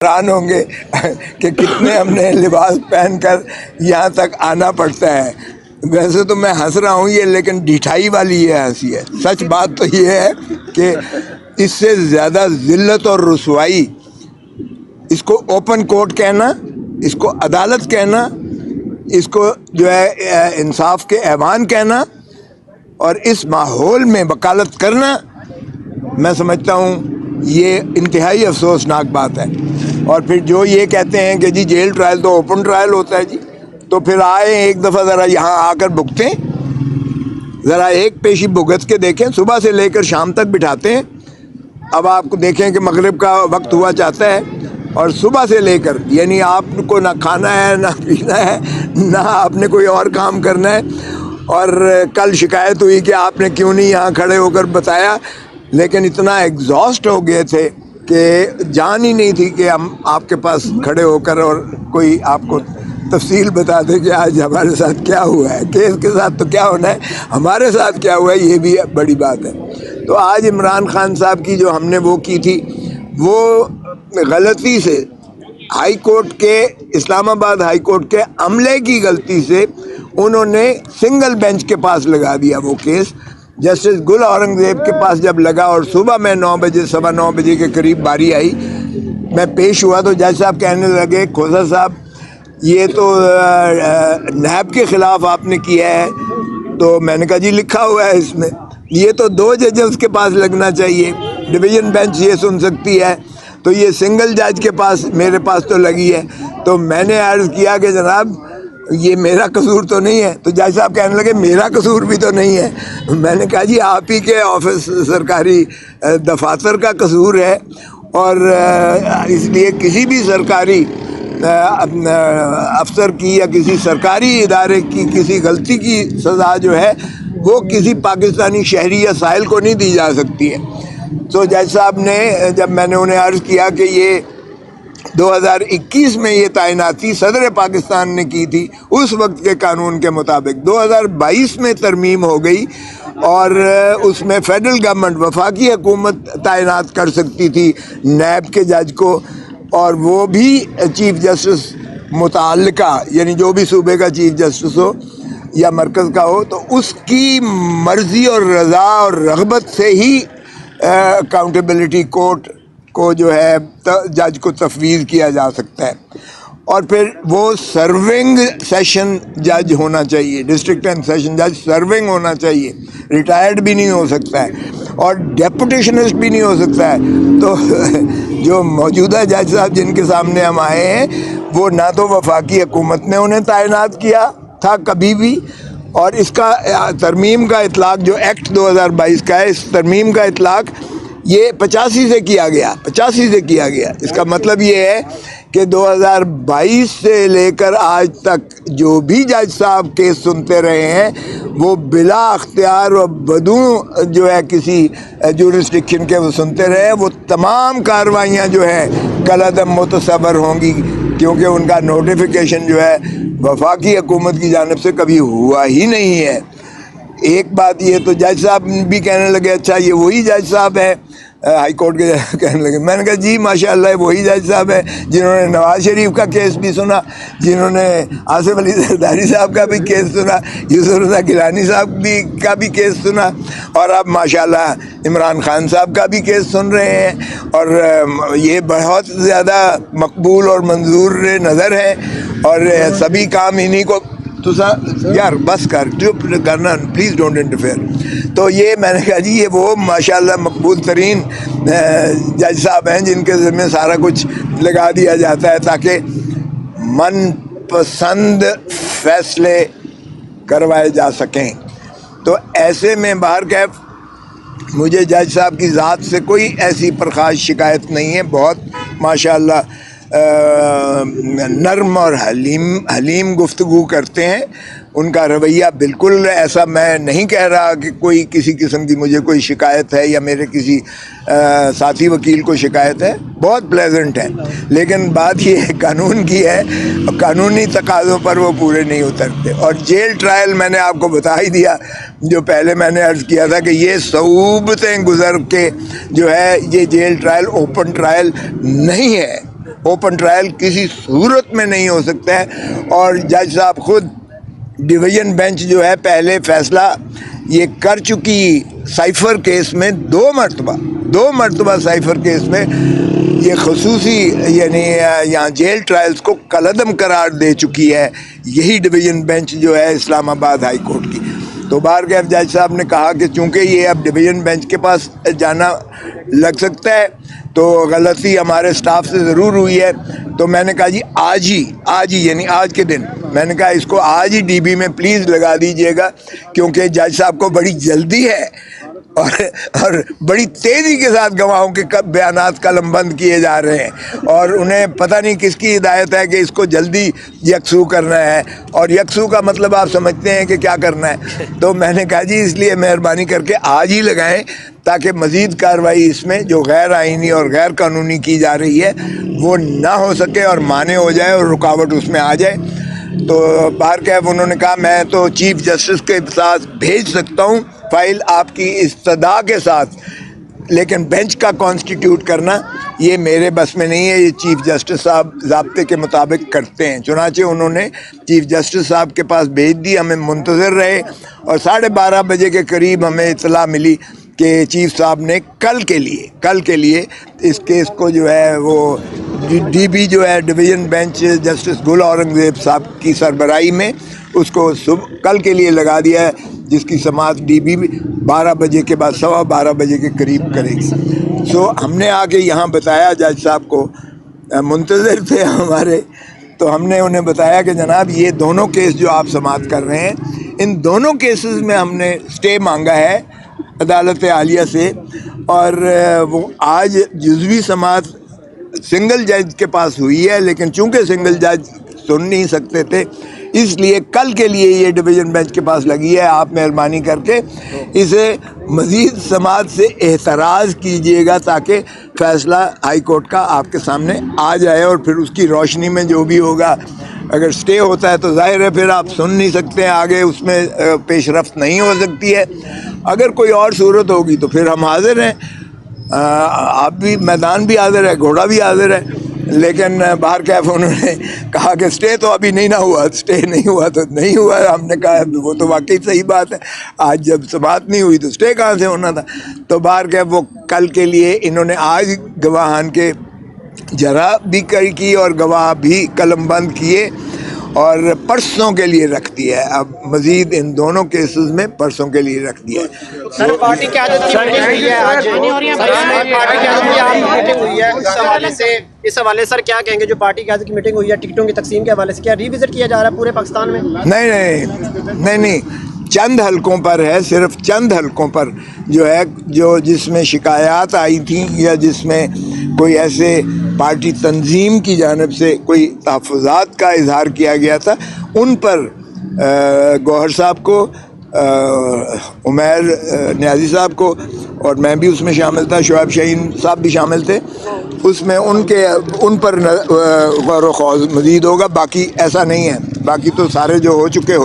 حیران ہوں گے کہ کتنے ہم نے لباس پہن کر یہاں تک آنا پڑتا ہے۔ ویسے تو میں ہنس رہا ہوں یہ، لیکن ڈھٹائی والی یہ ہنسی ہے۔ سچ بات تو یہ ہے کہ اس سے زیادہ ذلت اور رسوائی، اس کو اوپن کورٹ کہنا، اس کو عدالت کہنا، اس کو جو ہے انصاف کے ایوان کہنا، اور اس ماحول میں وکالت کرنا، میں سمجھتا ہوں یہ انتہائی افسوسناک بات ہے۔ اور پھر جو یہ کہتے ہیں کہ جی جیل ٹرائل تو اوپن ٹرائل ہوتا ہے، جی تو پھر آئے ایک دفعہ ذرا یہاں آ کر بھگتیں، ذرا ایک پیشی بھگت کے دیکھیں، صبح سے لے کر شام تک بٹھاتے ہیں۔ اب آپ کو دیکھیں کہ مغرب کا وقت ہوا چاہتا ہے، اور صبح سے لے کر یعنی آپ کو نہ کھانا ہے، نہ پینا ہے، نہ آپ نے کوئی اور کام کرنا ہے۔ اور کل شکایت ہوئی کہ آپ نے کیوں نہیں یہاں کھڑے ہو کر بتایا، لیکن اتنا ایگزاسٹ ہو گئے تھے کہ جان ہی نہیں تھی کہ ہم آپ کے پاس کھڑے ہو کر اور کوئی آپ کو تفصیل بتا دے کہ آج ہمارے ساتھ کیا ہوا ہے۔ کیس کے ساتھ تو کیا ہونا ہے، ہمارے ساتھ کیا ہوا ہے یہ بھی بڑی بات ہے۔ تو آج عمران خان صاحب کی جو ہم نے وہ کی تھی، وہ غلطی سے ہائی کورٹ کے، اسلام آباد ہائی کورٹ کے عملے کی غلطی سے انہوں نے سنگل بینچ کے پاس لگا دیا وہ کیس۔ جسٹس گل اورنگزیب کے پاس جب لگا اور صبح میں 9 بجے، 9:15 بجے کے قریب باری آئی، میں پیش ہوا تو جج صاحب کہنے لگے کھوسا صاحب یہ تو نیب کے خلاف آپ نے کیا ہے۔ تو میں نے کہا جی لکھا ہوا ہے اس میں، یہ تو 2 ججز کے پاس لگنا چاہیے، ڈویژن بینچ یہ سن سکتی ہے، تو یہ سنگل جج کے پاس، میرے پاس تو لگی ہے۔ تو میں نے عرض کیا کہ جناب یہ میرا قصور تو نہیں ہے۔ تو جج صاحب کہنے لگے میرا قصور بھی تو نہیں ہے۔ میں نے کہا جی آپ ہی کے آفس سرکاری دفاتر کا قصور ہے، اور اس لیے کسی بھی سرکاری افسر کی یا کسی سرکاری ادارے کی کسی غلطی کی سزا جو ہے وہ کسی پاکستانی شہری یا سائل کو نہیں دی جا سکتی ہے۔ تو جج صاحب نے، جب میں نے انہیں عرض کیا کہ یہ 2021 میں یہ تعیناتی صدر پاکستان نے کی تھی اس وقت کے قانون کے مطابق، 2022 میں ترمیم ہو گئی، اور اس میں فیڈرل گورنمنٹ، وفاقی حکومت تعینات کر سکتی تھی نیب کے جج کو، اور وہ بھی چیف جسٹس متعلقہ، یعنی جو بھی صوبے کا چیف جسٹس ہو یا مرکز کا ہو، تو اس کی مرضی اور رضا اور رغبت سے ہی اکاؤنٹیبلٹی کورٹ کو جو ہے جج کو تفویض کیا جا سکتا ہے۔ اور پھر وہ سرونگ سیشن جج ہونا چاہیے، ڈسٹرکٹ اینڈ سیشن جج سرونگ ہونا چاہیے، ریٹائرڈ بھی نہیں ہو سکتا ہے، اور ڈیپوٹیشنسٹ بھی نہیں ہو سکتا ہے۔ تو جو موجودہ جج صاحب جن کے سامنے ہم آئے ہیں، وہ نہ تو وفاقی حکومت نے انہیں تعینات کیا تھا کبھی بھی، اور اس کا ترمیم کا اطلاق جو ایکٹ 2022 کا ہے، اس ترمیم کا اطلاق یہ 85 سے کیا گیا، 85 سے کیا گیا۔ اس کا مطلب یہ ہے کہ 2022 سے لے کر آج تک جو بھی جج صاحب کیس سنتے رہے ہیں، وہ بلا اختیار و بدون جو ہے کسی جورسڈکشن کے وہ سنتے رہے، وہ تمام کارروائیاں جو ہے کالعدم متصور ہوں گی، کیونکہ ان کا نوٹیفیکیشن جو ہے وفاقی حکومت کی جانب سے کبھی ہوا ہی نہیں ہے۔ ایک بات یہ تو جج صاحب بھی کہنے لگے اچھا یہ وہی جج صاحب ہے ہائی کورٹ کے، کہنے لگے، میں نے کہا جی ماشاءاللہ وہی جج صاحب ہے جنہوں نے نواز شریف کا کیس بھی سنا، جنہوں نے آصف علی زرداری صاحب کا بھی کیس سنا، یوسف رضا گیلانی صاحب کا بھی کیس سنا، اور اب ماشاءاللہ عمران خان صاحب کا بھی کیس سن رہے ہیں، اور یہ بہت زیادہ مقبول اور منظور نظر ہے، اور سبھی کام انہی کو تو یار بس کر، چپ کرنا، پلیز ڈونٹ انٹرفیئر۔ تو یہ میں نے کہا جی یہ وہ ماشاءاللہ مقبول ترین جج صاحب ہیں جن کے ذمہ سارا کچھ لگا دیا جاتا ہے تاکہ من پسند فیصلے کروائے جا سکیں۔ تو ایسے میں بہرکیف مجھے جج صاحب کی ذات سے کوئی ایسی پرخاش شکایت نہیں ہے، بہت ماشاءاللہ نرم اور حلیم گفتگو کرتے ہیں۔ ان کا رویہ بالکل ایسا، میں نہیں کہہ رہا کہ کوئی کسی قسم کی مجھے کوئی شکایت ہے یا میرے کسی ساتھی وکیل کو شکایت ہے، بہت پلیزنٹ ہے، لیکن بات یہ قانون کی ہے، قانونی تقاضوں پر وہ پورے نہیں اترتے۔ اور جیل ٹرائل میں نے آپ کو بتا ہی دیا، جو پہلے میں نے عرض کیا تھا کہ یہ صعوبتیں گزر کے جو ہے یہ جیل ٹرائل اوپن ٹرائل نہیں ہے، اوپن ٹرائل کسی صورت میں نہیں ہو سکتا ہے. اور جج صاحب خود ڈویژن بینچ جو ہے پہلے فیصلہ یہ کر چکی سائفر کیس میں دو مرتبہ سائفر کیس میں یہ خصوصی یعنی یہاں جیل ٹرائلز کو کالعدم قرار دے چکی ہے یہی ڈویژن بینچ جو ہے اسلام آباد ہائی کورٹ کی. تو بارگیف جج صاحب نے کہا کہ چونکہ یہ اب ڈویژن بینچ کے پاس جانا لگ سکتا ہے تو غلطی ہمارے سٹاف سے ضرور ہوئی ہے. تو میں نے کہا جی آج ہی یعنی آج کے دن میں نے کہا اس کو آج ہی ڈی بی میں پلیز لگا دیجئے گا کیونکہ جج صاحب کو بڑی جلدی ہے اور بڑی تیزی کے ساتھ گواہوں کے بیانات قلم بند کیے جا رہے ہیں اور انہیں پتہ نہیں کس کی ہدایت ہے کہ اس کو جلدی یکسو کرنا ہے. اور یکسو کا مطلب آپ سمجھتے ہیں کہ کیا کرنا ہے. تو میں نے کہا جی اس لیے مہربانی کر کے آج ہی لگائیں تاکہ مزید کارروائی اس میں جو غیر آئینی اور غیر قانونی کی جا رہی ہے وہ نہ ہو سکے اور مانع ہو جائے اور رکاوٹ اس میں آ جائے. تو بہرکیف انہوں نے کہا میں تو چیف جسٹس کے ساتھ بھیج سکتا ہوں فائل آپ کی استدعا کے ساتھ لیکن بینچ کا کانسٹیٹیوٹ کرنا یہ میرے بس میں نہیں ہے. یہ چیف جسٹس صاحب ضابطے کے مطابق کرتے ہیں. چنانچہ انہوں نے چیف جسٹس صاحب کے پاس بھیج دی. ہمیں منتظر رہے اور 12:30 بجے کے قریب ہمیں اطلاع ملی کہ چیف صاحب نے کل کے لیے اس کیس کو جو ہے وہ ڈی بی جو ہے ڈویژن بینچ جسٹس گل اورنگزیب صاحب کی سربراہی میں اس کو کل کے لیے لگا دیا ہے جس کی سماعت ڈی بی 12 بجے کے بعد 12:15 بجے کے قریب کرے گی. سو ہم نے آ کے یہاں بتایا جج صاحب کو منتظر تھے ہمارے تو ہم نے انہیں بتایا کہ جناب یہ دونوں کیس جو آپ سماعت کر رہے ہیں ان دونوں کیسز میں ہم نے اسٹے مانگا ہے عدالت عالیہ سے اور وہ آج جزوی سماعت سنگل جج کے پاس ہوئی ہے لیکن چونکہ سنگل جج سن نہیں سکتے تھے اس لیے کل کے لیے یہ ڈویژن بینچ کے پاس لگی ہے. آپ مہربانی کر کے اسے مزید سماعت سے احتراز کیجیے گا تاکہ فیصلہ ہائی کورٹ کا آپ کے سامنے آ جائے اور پھر اس کی روشنی میں جو بھی ہوگا اگر سٹے ہوتا ہے تو ظاہر ہے پھر آپ سن نہیں سکتے ہیں آگے اس میں پیش رفت نہیں ہو سکتی ہے. اگر کوئی اور صورت ہوگی تو پھر ہم حاضر ہیں. آپ بھی میدان بھی حاضر ہے گھوڑا بھی حاضر ہے لیکن باہر کیف انہوں نے کہا کہ سٹے تو ابھی نہیں ہوا تو نہیں ہوا. ہم نے کہا وہ تو واقعی صحیح بات ہے آج جب سماعت نہیں ہوئی تو سٹے کہاں سے ہونا تھا. تو باہر کیف وہ کل کے لیے انہوں نے آج گواہان کے جرح بھی کی اور گواہ بھی قلم بند کیے اور پرسوں کے لیے رکھ دیا ہے. اب مزید ان دونوں کیسز میں پرسوں کے لیے رکھ دیا ہے. سر پارٹی قیادت کی میٹنگ ہوئی ہے آج پارٹی قیادت کی آپ میٹنگ ہوئی ہے اس حوالے سر کیا کہیں گے جو پارٹی قیادت کی میٹنگ ہوئی ہے ٹکٹوں کی تقسیم کے حوالے سے کیا ری وزٹ کیا جا رہا ہے پورے پاکستان میں؟ نہیں چند حلقوں پر ہے صرف چند حلقوں پر جو ہے جس میں شکایات آئی تھیں یا جس میں کوئی ایسے پارٹی تنظیم کی جانب سے کوئی تحفظات کا اظہار کیا گیا تھا ان پر گوہر صاحب کو عمیر نیازی صاحب کو اور میں بھی اس میں شامل تھا شعیب شاہین صاحب بھی شامل تھے اس میں ان پر غور و خوض مزید ہوگا. باقی ایسا نہیں ہے باقی تو سارے جو ہو چکے